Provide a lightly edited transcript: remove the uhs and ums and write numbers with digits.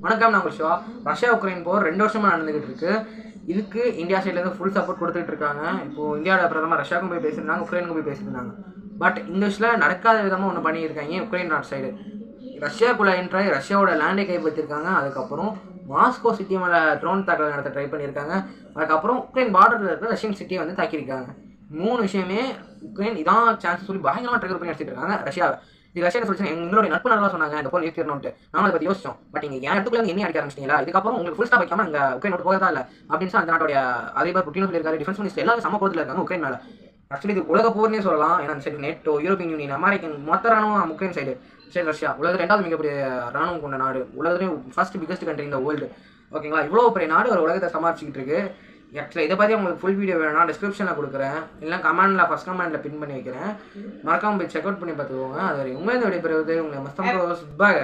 வணக்கம், நான் Siva. Russia Ukraine போர் 2 வருஷமா நடந்துகிட்டு இருக்கு. இதுக்கு இந்தியா சைட்லேருந்து ஃபுல் சப்போர்ட் கொடுத்துட்டு இருக்காங்க. இப்போது இந்தியாவோட பிரதமர் ரஷ்யாவுக்கும் போய் பேசியிருந்தாங்க, உக்ரைனுக்கும் போய் பேசியிருந்தாங்க. பட் இந்த விஷயத்தில் நடக்காத விதமாக ஒன்று பண்ணியிருக்காங்க உக்ரைன் நாட்டு சைடு. ரஷ்யாக்குள்ளே என்ட்ராகி ரஷ்யாவோட லேண்டை கைப்பற்றிருக்காங்க. அதுக்கப்புறம் மாஸ்கோ சிட்டி மேலே ட்ரோன் தாக்குதல் நடத்த ட்ரை பண்ணியிருக்காங்க. அதுக்கப்புறம் உக்ரைன் பார்டரில் இருக்கிற ரஷ்யன் சிட்டியை வந்து தாக்கியிருக்காங்க. 3 விஷயமே உக்ரைன் இதான் சான்ஸ் சொல்லி பயங்கரமாக ட்ரிகர் பண்ணி அடிச்சிட்டு இருக்காங்க ரஷ்யாவை. இது ரஷ்யா சொல்லிச்சு, எங்களுடைய நட்பு நல்லா சொன்னாங்க இந்த போர் நிறுத்திடணும்ட்டு. நானும் அதை பற்றி யோசிச்சோம். பட் நீங்கள் என் இடத்துக்குள்ள என்ன அடிக்க ஆரம்பிச்சிட்டீங்களா, இதுக்கப்புறம் உங்களுக்கு ஃபுல் ஸ்டாப் வைக்காம அங்கே உக்ரைன் நோட்டு போகிறதா இல்லை அப்படின்னு அந்த நாட்டுடைய அதிபர் புட்டினும் சொல்லியிருக்காரு. டிஃபென்ஸ் மினிஸ்டர் எல்லாரும் சம போதில் இருக்காங்க உக்ரைன் மேலே. ஆக்சுவலி இது உலக போர்னே சொல்லலாம். ஏன்னா அந்த side NATO, European union, American மொத்த ராணுவம் உக்ரைன் சைடு ரஷ்யா உலகத்தில் 2வது மிகப்பெரிய ராணுவம் கொண்ட நாடு, உலகத்துலேயும் ஃபர்ஸ்ட் பிகஸ்ட் கண்ட்ரி இந்த வேர்ல்டு. ஓகேங்களா, இவ்வளோ பெரிய நாடு ஒரு உலகத்தை சமாளிச்சுக்கிட்டு இருக்கு. ஆக்சுவலாக இதை பற்றி உங்களுக்கு ஃபுல் வீடியோ வேணும்னா டிஸ்கிரிப்ஷனில் கொடுக்குறேன், இல்லை கமெண்டில் ஃபஸ்ட் கமெண்டில் பின் பண்ணி வைக்கிறேன். மறக்காமல் போய் செக் அவுட் பண்ணி பார்த்துக்கோங்க. அது வரை உங்களே விடைபெறுவது உங்களை மஸ்தம். பாய்.